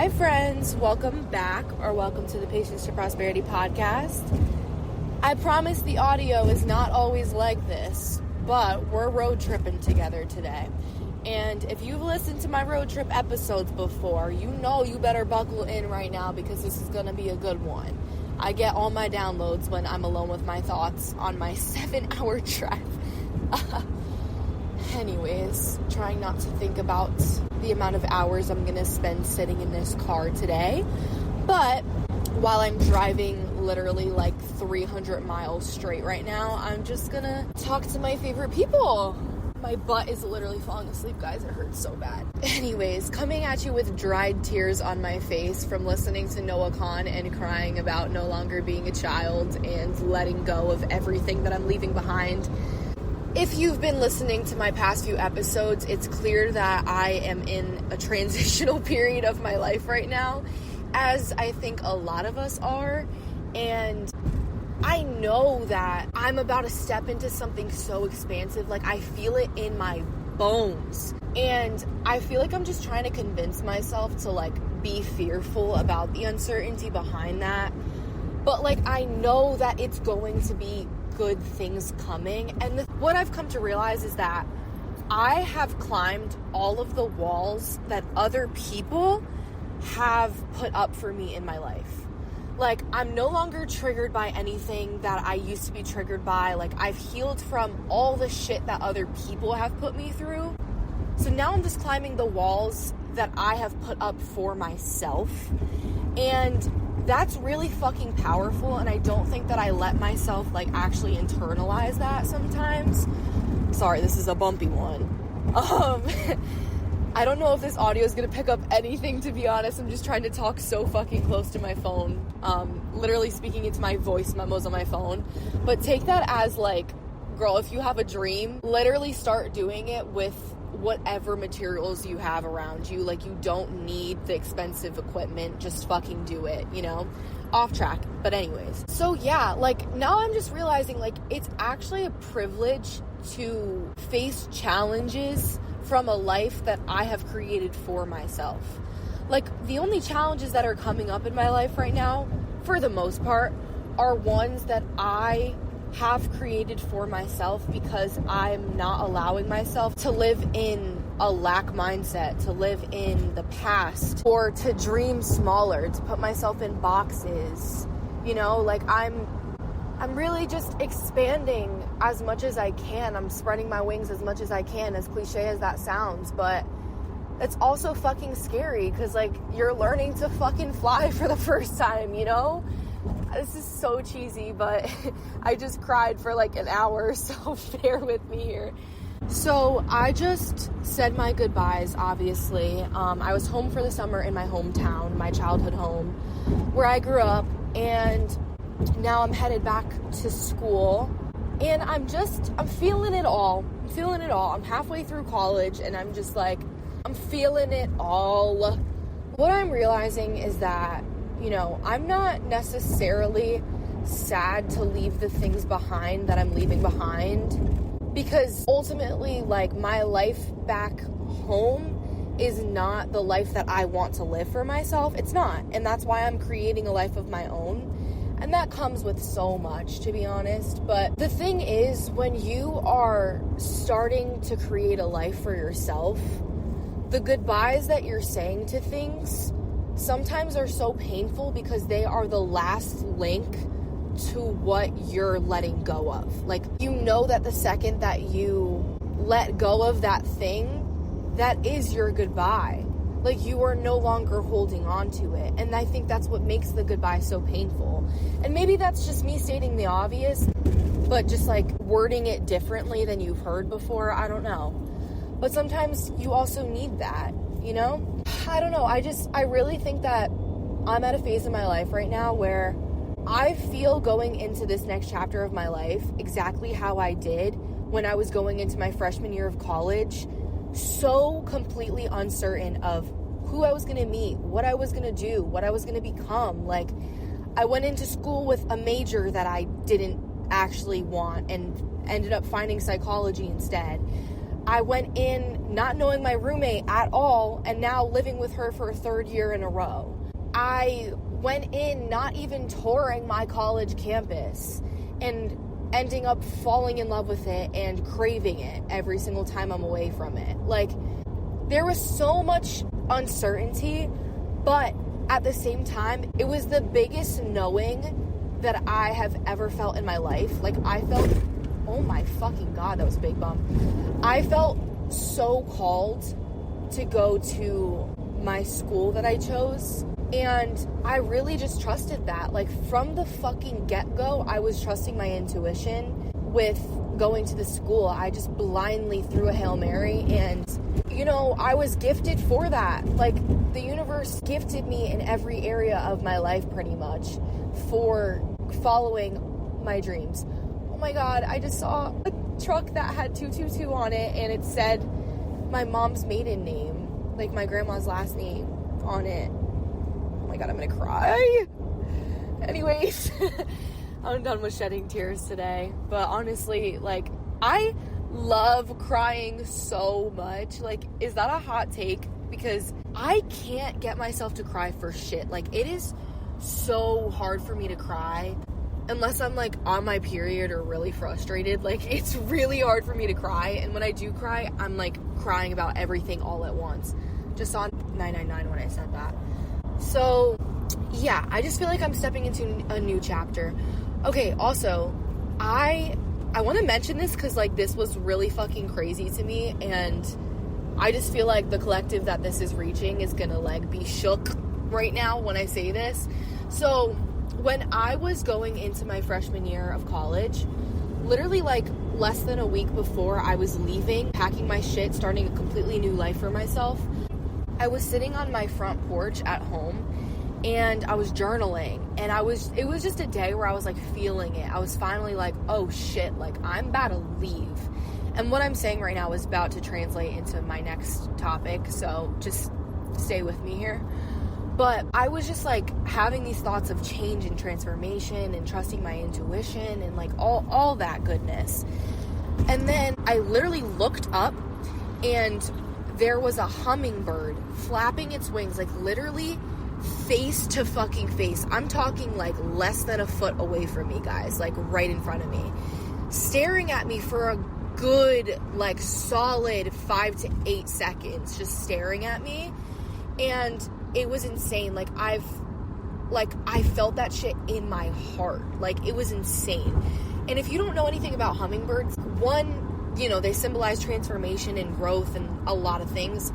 Hi friends, welcome back or welcome to the Patience to Prosperity podcast. I promise the audio is not always like this, but we're road tripping together today. And if you've listened to my road trip episodes before, you know you better buckle in right now because this is going to be a good one. I get all my downloads when I'm alone with my thoughts on my 7-hour drive. Anyways, trying not to think about the amount of hours I'm going to spend sitting in this car today. But while I'm driving literally like 300 miles straight right now, I'm just going to talk to my favorite people. My butt is literally falling asleep, guys. It hurts so bad. Anyways, coming at you with dried tears on my face from listening to Noah Khan and crying about no longer being a child and letting go of everything that I'm leaving behind. If you've been listening to my past few episodes, it's clear that I am in a transitional period of my life right now, as I think a lot of us are. And I know that I'm about to step into something so expansive. Like, I feel it in my bones. And I feel like I'm just trying to convince myself to, like, be fearful about the uncertainty behind that. But, like, I know that it's going to be good things coming. And what I've come to realize is that I have climbed all of the walls that other people have put up for me in my life. Like, I'm no longer triggered by anything that I used to be triggered by. Like, I've healed from all the shit that other people have put me through. So now I'm just climbing the walls that I have put up for myself. And that's really fucking powerful, and I don't think that I let myself, like, actually internalize that sometimes. Sorry, this is a bumpy one. I don't know if this audio is gonna pick up anything, to be honest. I'm just trying to talk so fucking close to my phone. Literally speaking into my voice memos on my phone. But take that as, like, girl, if you have a dream, literally start doing it with whatever materials you have around you. Like, you don't need the expensive equipment, just fucking do it, you know? Off track, but anyways. So yeah, like, now I'm just realizing, like, it's actually a privilege to face challenges from a life that I have created for myself. Like, the only challenges that are coming up in my life right now, for the most part, are ones that I have created for myself because I'm not allowing myself to live in a lack mindset, to live in the past, or to dream smaller, to put myself in boxes. You know, like, I'm really just expanding as much as I can. I'm spreading my wings as much as I can, as cliche as that sounds, but it's also fucking scary because, like, you're learning to fucking fly for the first time, you know? This is so cheesy, but I just cried for like an hour, so bear with me here. So I just said my goodbyes, obviously. I was home for the summer in my hometown, my childhood home, where I grew up, and now I'm headed back to school, and I'm feeling it all. I'm halfway through college, and I'm just like, I'm feeling it all. What I'm realizing is that, you know, I'm not necessarily sad to leave the things behind that I'm leaving behind, because ultimately, like, my life back home is not the life that I want to live for myself. It's not. And that's why I'm creating a life of my own. And that comes with so much, to be honest. But the thing is, when you are starting to create a life for yourself, the goodbyes that you're saying to things sometimes are so painful because they are the last link to what you're letting go of. Like, you know that the second that you let go of that thing, that is your goodbye. Like, you are no longer holding on to it. And I think that's what makes the goodbye so painful. And maybe that's just me stating the obvious, but just, like, wording it differently than you've heard before. I don't know. But sometimes you also need that, you know? I don't know. I really think that I'm at a phase in my life right now where I feel going into this next chapter of my life exactly how I did when I was going into my freshman year of college, so completely uncertain of who I was going to meet, what I was going to do, what I was going to become. Like, I went into school with a major that I didn't actually want and ended up finding psychology instead. I went in not knowing my roommate at all, and now living with her for a third year in a row. I went in not even touring my college campus and ending up falling in love with it and craving it every single time I'm away from it. Like, there was so much uncertainty, but at the same time, it was the biggest knowing that I have ever felt in my life. Like, I felt, oh my fucking God, that was a big bump. I felt so called to go to my school that I chose. And I really just trusted that. Like, from the fucking get-go, I was trusting my intuition with going to the school. I just blindly threw a Hail Mary, and, you know, I was gifted for that. Like, the universe gifted me in every area of my life, pretty much, for following my dreams. Oh my God, I just saw a truck that had 222 on it, and it said my mom's maiden name, like my grandma's last name, on it. Oh my God, I'm gonna cry. Anyways, I'm done with shedding tears today. But honestly, like, I love crying so much. Like, is that a hot take? Because I can't get myself to cry for shit. Like, it is so hard for me to cry unless I'm, like, on my period or really frustrated. Like, it's really hard for me to cry. And when I do cry, I'm, like, crying about everything all at once. Just on 999 when I said that. So, yeah, I just feel like I'm stepping into a new chapter. Okay, also, I want to mention this because, like, this was really fucking crazy to me, and I just feel like the collective that this is reaching is gonna, like, be shook right now when I say this. So, when I was going into my freshman year of college, literally, like, less than a week before I was leaving, packing my shit, starting a completely new life for myself, I was sitting on my front porch at home, and I was journaling, and it was just a day where I was, like, feeling it. I was finally like, oh shit, like, I'm about to leave. And what I'm saying right now is about to translate into my next topic, so just stay with me here. But I was just, like, having these thoughts of change and transformation and trusting my intuition and, like, all that goodness. And then I literally looked up, and there was a hummingbird flapping its wings, like, literally face to fucking face. I'm talking, like, less than a foot away from me, guys, like, right in front of me, staring at me for a good, like, solid 5 to 8 seconds, just staring at me. And it was insane. Like, I felt that shit in my heart. Like, it was insane. And if you don't know anything about hummingbirds, one, you know, they symbolize transformation and growth and a lot of things,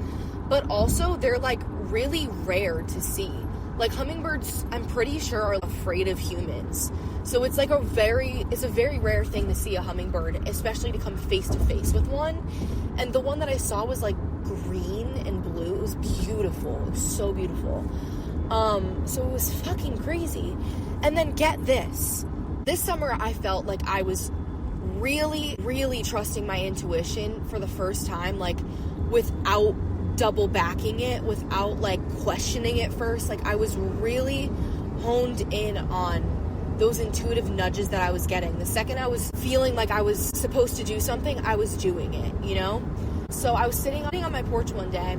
but also they're, like, really rare to see. Like, hummingbirds, I'm pretty sure, are afraid of humans. So it's, like, it's a very rare thing to see a hummingbird, especially to come face to face with one. And the one that I saw was, like, green and blue. It was beautiful. It was so beautiful. So it was fucking crazy. And then get this. This summer, I felt like I was really, really trusting my intuition for the first time, like, without double backing it, without, like, questioning it first. Like, I was really honed in on those intuitive nudges that I was getting. The second I was feeling like I was supposed to do something, I was doing it, you know? So I was sitting on my porch one day,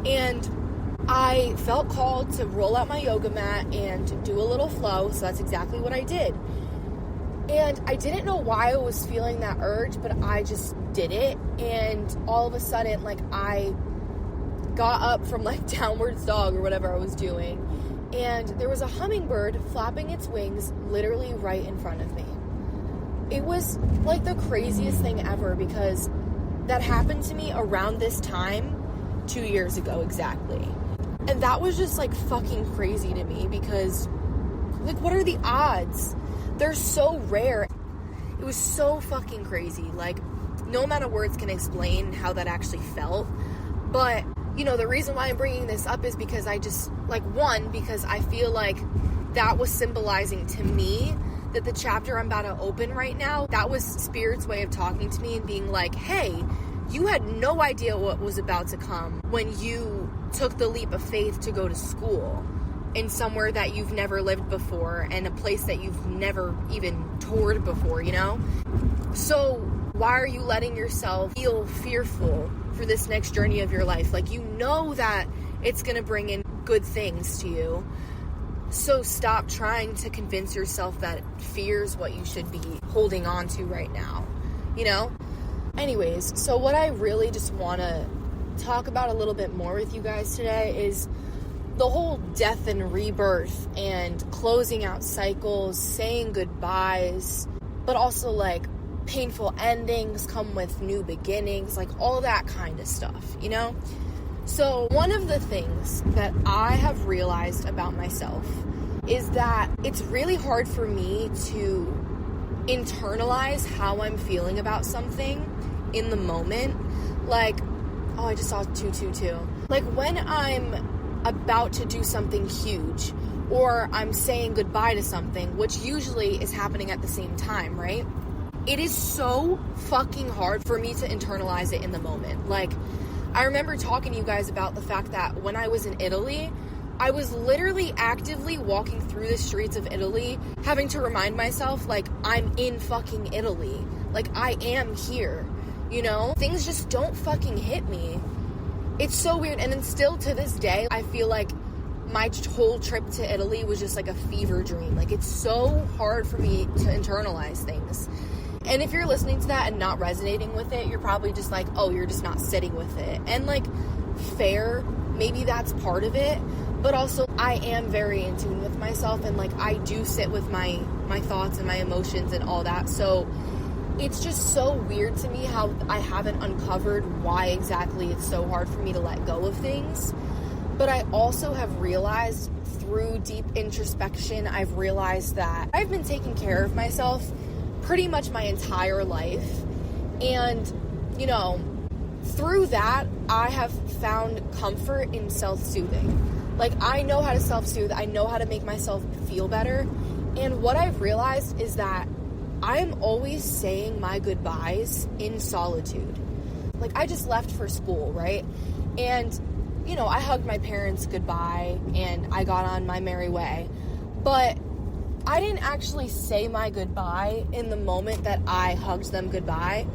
and I felt called to roll out my yoga mat and do a little flow, so that's exactly what I did. And I didn't know why I was feeling that urge, but I just did it, and all of a sudden, like, I got up from, like, downward dog or whatever I was doing, and there was a hummingbird flapping its wings literally right in front of me. It was, like, the craziest thing ever, because that happened to me around this time 2 years ago exactly. And that was just, like, fucking crazy to me, because, like, what are the odds? They're so rare. It was so fucking crazy. Like, no amount of words can explain how that actually felt. But, you know, the reason why I'm bringing this up is because I just, like, one, because I feel like that was symbolizing to me that the chapter I'm about to open right now, that was Spirit's way of talking to me and being like, hey, you had no idea what was about to come when you took the leap of faith to go to school in somewhere that you've never lived before and a place that you've never even toured before, you know? So why are you letting yourself feel fearful for this next journey of your life? Like, you know that it's going to bring in good things to you. So stop trying to convince yourself that fear is what you should be holding on to right now, you know? Anyways, so what I really just want to talk about a little bit more with you guys today is the whole death and rebirth and closing out cycles, saying goodbyes, but also like painful endings come with new beginnings, like all that kind of stuff, you know? So one of the things that I have realized about myself is that it's really hard for me to internalize how I'm feeling about something in the moment. Like, oh, I just saw 222. Like, when I'm about to do something huge, or I'm saying goodbye to something, which usually is happening at the same time, right? It is so fucking hard for me to internalize it in the moment. Like, I remember talking to you guys about the fact that when I was in Italy, I was literally actively walking through the streets of Italy, having to remind myself, like, I'm in fucking Italy. Like, I am here, you know? Things just don't fucking hit me. It's so weird. And then still to this day, I feel like my whole trip to Italy was just like a fever dream. Like, it's so hard for me to internalize things. And if you're listening to that and not resonating with it, you're probably just like, oh, you're just not sitting with it. And like, fair, maybe that's part of it. But also, I am very in tune with myself, and like, I do sit with my thoughts and my emotions and all that. So it's just so weird to me how I haven't uncovered why exactly it's so hard for me to let go of things. But I also have realized through deep introspection, I've realized that I've been taking care of myself pretty much my entire life. And, you know, through that, I have found comfort in self-soothing. Like, I know how to self-soothe. I know how to make myself feel better. And what I've realized is that I'm always saying my goodbyes in solitude. Like, I just left for school, right? And, you know, I hugged my parents goodbye and I got on my merry way. But I didn't actually say my goodbye in the moment that I hugged them goodbye.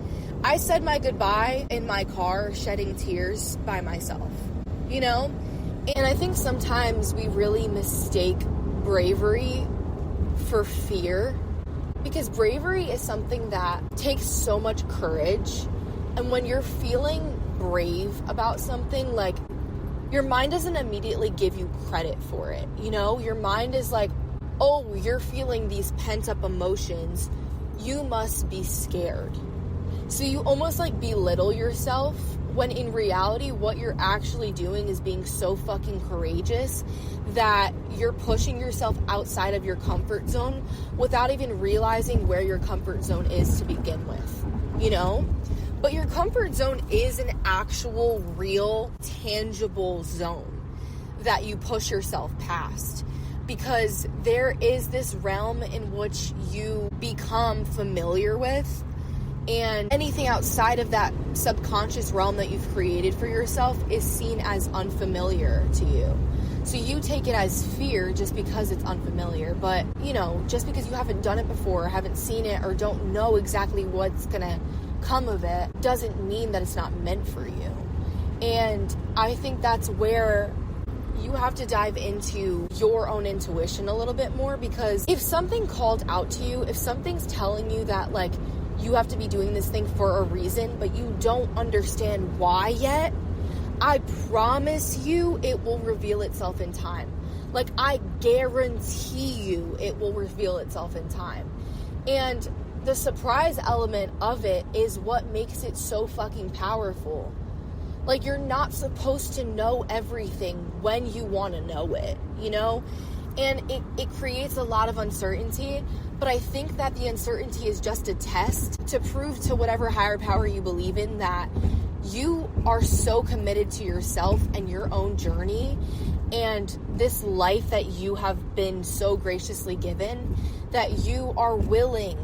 I said my goodbye in my car, shedding tears by myself, you know? And I think sometimes we really mistake bravery for fear, because bravery is something that takes so much courage. And when you're feeling brave about something, like, your mind doesn't immediately give you credit for it, you know? Your mind is like, oh, you're feeling these pent-up emotions, you must be scared. So you almost like belittle yourself, when in reality what you're actually doing is being so fucking courageous that you're pushing yourself outside of your comfort zone without even realizing where your comfort zone is to begin with, you know? But your comfort zone is an actual, real, tangible zone that you push yourself past, because there is this realm in which you become familiar with, and anything outside of that subconscious realm that you've created for yourself is seen as unfamiliar to you. So you take it as fear just because it's unfamiliar. But, you know, just because you haven't done it before, or haven't seen it, or don't know exactly what's gonna come of it, doesn't mean that it's not meant for you. And I think that's where you have to dive into your own intuition a little bit more, because if something called out to you, if something's telling you that, like, you have to be doing this thing for a reason, but you don't understand why yet, I promise you it will reveal itself in time. Like, I guarantee you it will reveal itself in time. And the surprise element of it is what makes it so fucking powerful. Like, you're not supposed to know everything when you want to know it, you know? And it creates a lot of uncertainty, but I think that the uncertainty is just a test to prove to whatever higher power you believe in that you are so committed to yourself and your own journey and this life that you have been so graciously given, that you are willing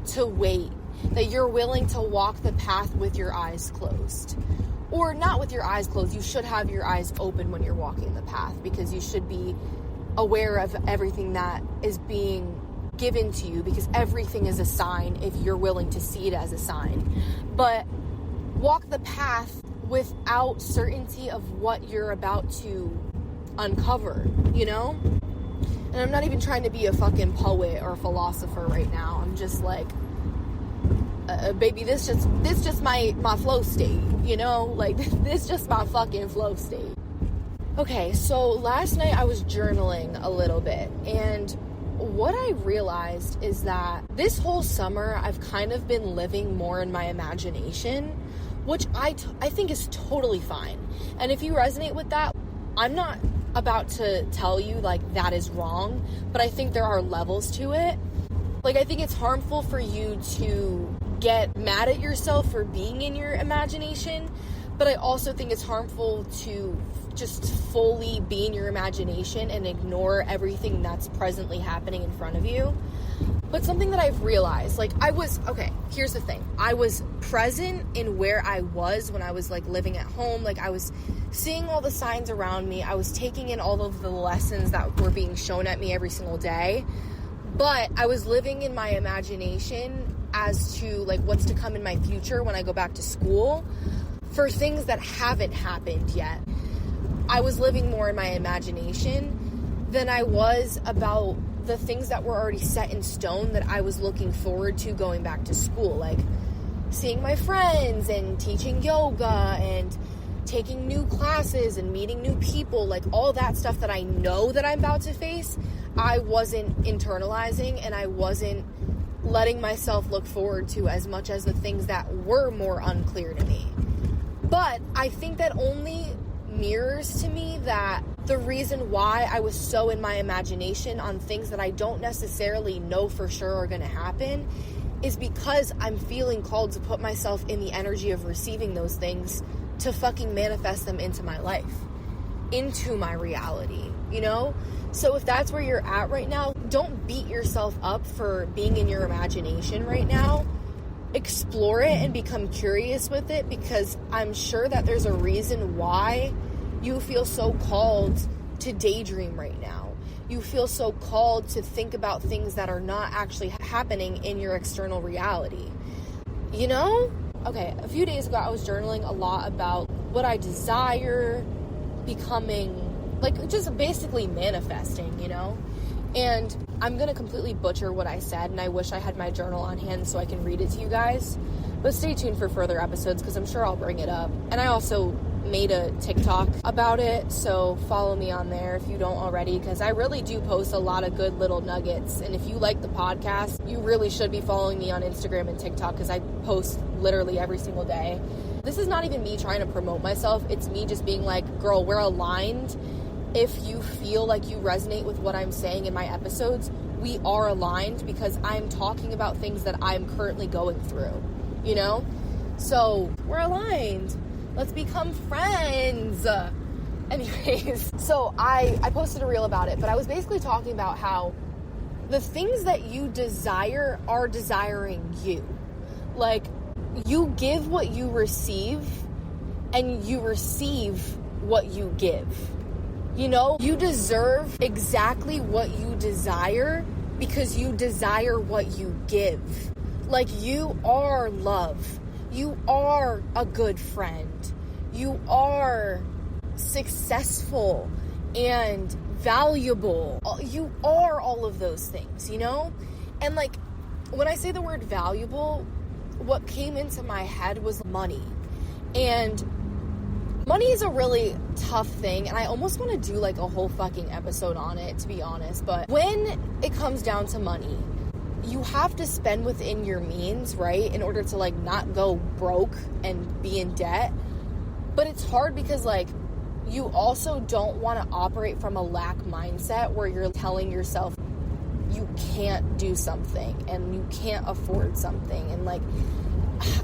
to wait, that you're willing to walk the path with your eyes closed. Or not with your eyes closed. You should have your eyes open when you're walking the path, because you should be aware of everything that is being given to you, because everything is a sign if you're willing to see it as a sign. But walk the path without certainty of what you're about to uncover, you know? And I'm not even trying to be a fucking poet or philosopher right now. I'm just like, baby, this just my flow state, you know? Like, this just my fucking flow state. Okay, so last night I was journaling a little bit, and what I realized is that this whole summer I've kind of been living more in my imagination, which I think is totally fine. And if you resonate with that, I'm not about to tell you like that is wrong, but I think there are levels to it. Like, I think it's harmful for you to get mad at yourself for being in your imagination, but I also think it's harmful to just fully be in your imagination and ignore everything that's presently happening in front of you. But something that I've realized, like, here's the thing. I was present in where I was when I was like living at home. Like, I was seeing all the signs around me. I was taking in all of the lessons that were being shown at me every single day. But I was living in my imagination as to like what's to come in my future when I go back to school for things that haven't happened yet. I was living more in my imagination than I was about the things that were already set in stone that I was looking forward to going back to school, like seeing my friends and teaching yoga and taking new classes and meeting new people, like all that stuff that I know that I'm about to face. I wasn't internalizing, and I wasn't letting myself look forward to as much as the things that were more unclear to me. But I think that only mirrors to me that the reason why I was so in my imagination on things that I don't necessarily know for sure are going to happen is because I'm feeling called to put myself in the energy of receiving those things to fucking manifest them into my life, into my reality, you know? So if that's where you're at right now, don't beat yourself up for being in your imagination right now. Explore it and become curious with it, because I'm sure that there's a reason why you feel so called to daydream right now. You feel so called to think about things that are not actually happening in your external reality. You know? Okay, a few days ago I was journaling a lot about what I desire, becoming, like just basically manifesting, you know? And I'm going to completely butcher what I said, and I wish I had my journal on hand so I can read it to you guys. But stay tuned for further episodes, because I'm sure I'll bring it up. And I also made a TikTok about it, so follow me on there if you don't already, because I really do post a lot of good little nuggets. And if you like the podcast, you really should be following me on Instagram and TikTok, because I post literally every single day. This is not even me trying to promote myself. It's me just being like, girl, we're aligned. If you feel like you resonate with what I'm saying in my episodes, we are aligned, because I'm talking about things that I'm currently going through, you know? So we're aligned. Let's become friends. Anyways, so I posted a reel about it, but I was basically talking about how the things that you desire are desiring you. Like, you give what you receive, and you receive what you give. You know, you deserve exactly what you desire because you desire what you give. Like, you are love. You are a good friend. You are successful and valuable. You are all of those things, you know? And like, when I say the word valuable, what came into my head was money. And money is a really tough thing, and I almost want to do like a whole fucking episode on it, to be honest. But when it comes down to money, you have to spend within your means, right? In order to like not go broke and be in debt. But it's hard because like you also don't want to operate from a lack mindset where you're telling yourself you can't do something and you can't afford something. And like,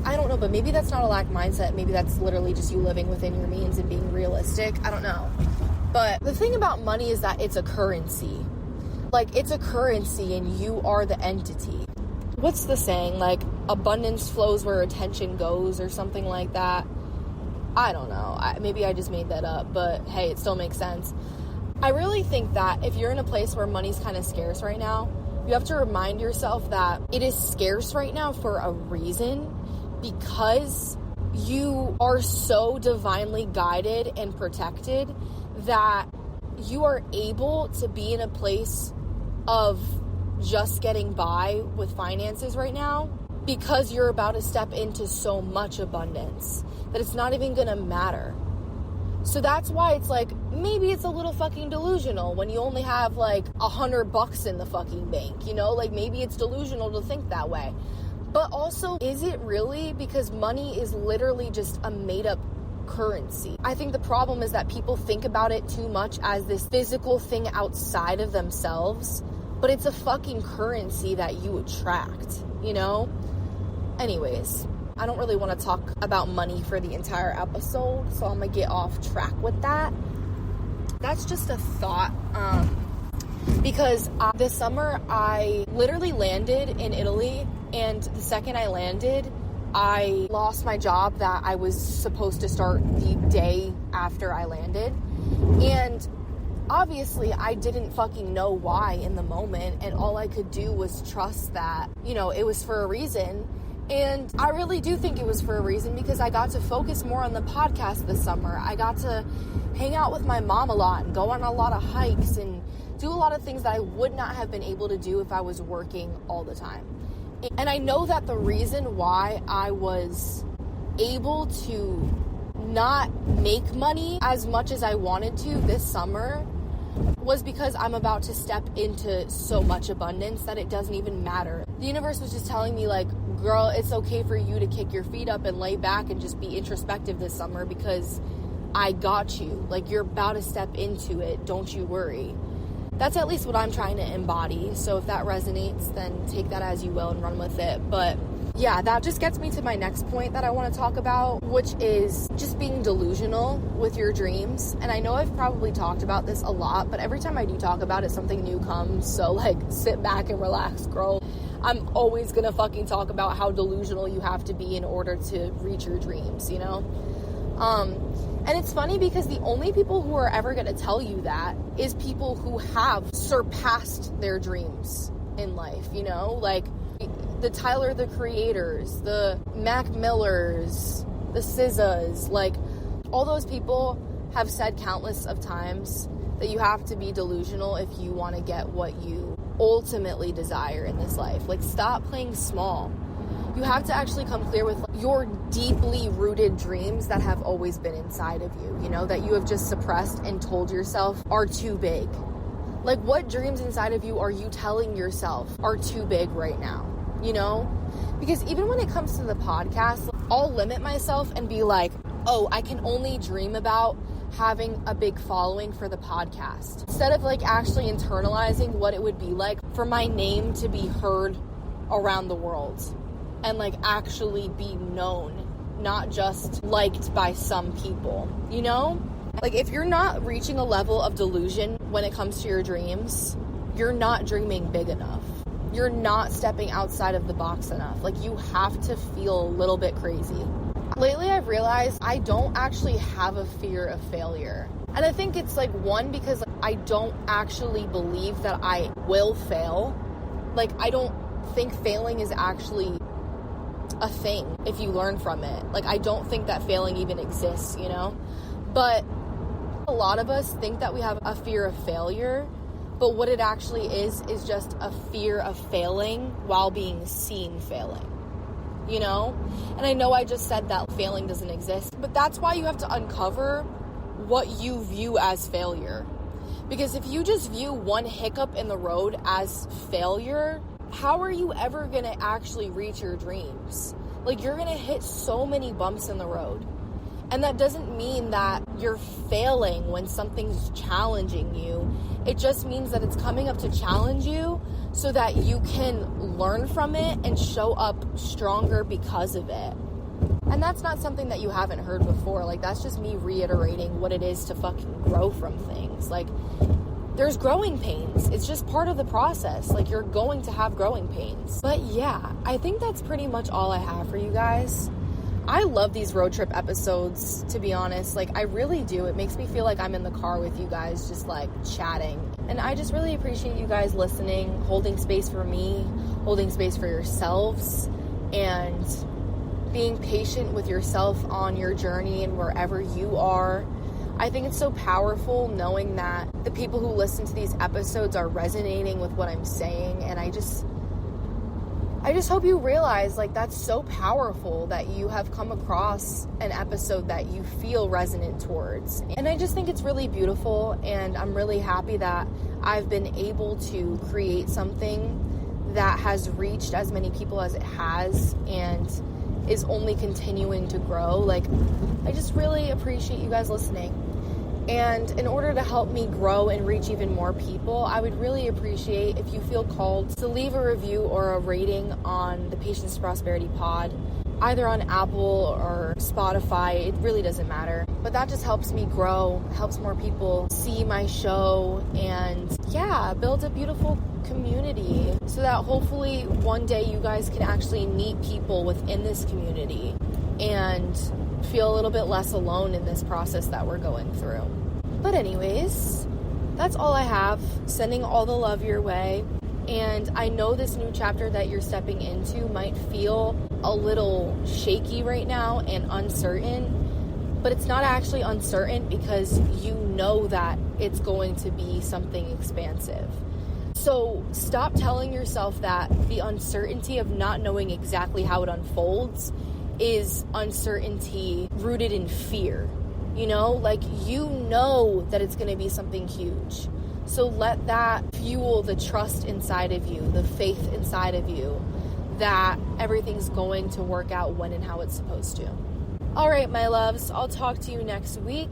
I don't know, but maybe that's not a lack mindset. Maybe that's literally just you living within your means and being realistic. I don't know. But the thing about money is that it's a currency. Like, it's a currency and you are the entity. What's the saying? Like, abundance flows where attention goes or something like that. I don't know. Maybe I just made that up, but hey, it still makes sense. I really think that if you're in a place where money's kind of scarce right now, You have to remind yourself that it is scarce right now for a reason, because you are so divinely guided and protected that you are able to be in a place of just getting by with finances right now, because you're about to step into so much abundance that it's not even gonna matter. So that's why it's like, maybe it's a little fucking delusional when you only have like $100 in the fucking bank, you know? Like, maybe it's delusional to think that way. But also, is it really? Because money is literally just a made-up currency. I think the problem is that people think about it too much as this physical thing outside of themselves, but it's a fucking currency that you attract, you know? Anyways, I don't really want to talk about money for the entire episode, so I'm gonna get off track with that. That's just a thought, because this summer I literally landed in Italy, and the second I landed, I lost my job that I was supposed to start the day after I landed. And obviously I didn't fucking know why in the moment, and all I could do was trust that, you know, it was for a reason. And I really do think it was for a reason, because I got to focus more on the podcast this summer. I got to hang out with my mom a lot and go on a lot of hikes and do a lot of things that I would not have been able to do if I was working all the time. And I know that the reason why I was able to not make money as much as I wanted to this summer was because I'm about to step into so much abundance that it doesn't even matter. The universe was just telling me, like, girl, it's okay for you to kick your feet up and lay back and just be introspective this summer, because I got you. Like, you're about to step into it. Don't you worry. That's at least what I'm trying to embody. So if that resonates, then take that as you will and run with it. But yeah, that just gets me to my next point that I want to talk about, which is just being delusional with your dreams. And I know I've probably talked about this a lot, but every time I do talk about it, something new comes. So, like, sit back and relax, girl. I'm always gonna fucking talk about how delusional you have to be in order to reach your dreams, you know? And it's funny because the only people who are ever gonna tell you that is people who have surpassed their dreams in life, you know? Like, the Tyler, the Creators, the Mac Millers, the SZAs, like, all those people have said countless of times that you have to be delusional if you want to get what you ultimately desire in this life. Like, stop playing small. You have to actually come clear with your deeply rooted dreams that have always been inside of you, you know, that you have just suppressed and told yourself are too big. Like, what dreams inside of you are you telling yourself are too big right now? You know? Because even when it comes to the podcast, I'll limit myself and be like, oh, I can only dream about having a big following for the podcast, instead of like actually internalizing what it would be like for my name to be heard around the world and like actually be known, not just liked by some people, you know? Like, if you're not reaching a level of delusion when it comes to your dreams, you're not dreaming big enough. You're not stepping outside of the box enough. Like, you have to feel a little bit crazy. Lately, I've realized I don't actually have a fear of failure. And I think it's like, one, because I don't actually believe that I will fail. Like, I don't think failing is actually a thing if you learn from it. Like, I don't think that failing even exists, you know? But a lot of us think that we have a fear of failure, but what it actually is just a fear of failing while being seen failing, you know? And I know I just said that failing doesn't exist, but that's why you have to uncover what you view as failure. Because if you just view one hiccup in the road as failure, how are you ever gonna actually reach your dreams? Like, you're gonna hit so many bumps in the road. And that doesn't mean that you're failing when something's challenging you. It just means that it's coming up to challenge you so that you can learn from it and show up stronger because of it. And that's not something that you haven't heard before. Like, that's just me reiterating what it is to fucking grow from things. Like, there's growing pains. It's just part of the process. Like, you're going to have growing pains. But yeah, I think that's pretty much all I have for you guys. I love these road trip episodes, to be honest. Like, I really do. It makes me feel like I'm in the car with you guys, just like chatting. And I just really appreciate you guys listening, holding space for me, holding space for yourselves, and being patient with yourself on your journey and wherever you are. I think it's so powerful knowing that the people who listen to these episodes are resonating with what I'm saying, and I just hope you realize, like, that's so powerful that you have come across an episode that you feel resonant towards. And I just think it's really beautiful, and I'm really happy that I've been able to create something that has reached as many people as it has and is only continuing to grow. Like, I just really appreciate you guys listening. And in order to help me grow and reach even more people, I would really appreciate if you feel called to leave a review or a rating on the Patience to Prosperity pod, either on Apple or Spotify. It really doesn't matter. But that just helps me grow, helps more people see my show, and build a beautiful community so that hopefully one day you guys can actually meet people within this community and feel a little bit less alone in this process that we're going through. But anyways, that's all I have. Sending all the love your way. And I know this new chapter that you're stepping into might feel a little shaky right now and uncertain, but it's not actually uncertain because you know that it's going to be something expansive. So stop telling yourself that the uncertainty of not knowing exactly how it unfolds is uncertainty rooted in fear. You know, like, you know that it's going to be something huge. So let that fuel the trust inside of you, the faith inside of you that everything's going to work out when and how it's supposed to. All right, my loves, I'll talk to you next week.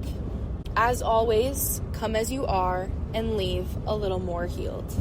As always, come as you are and leave a little more healed.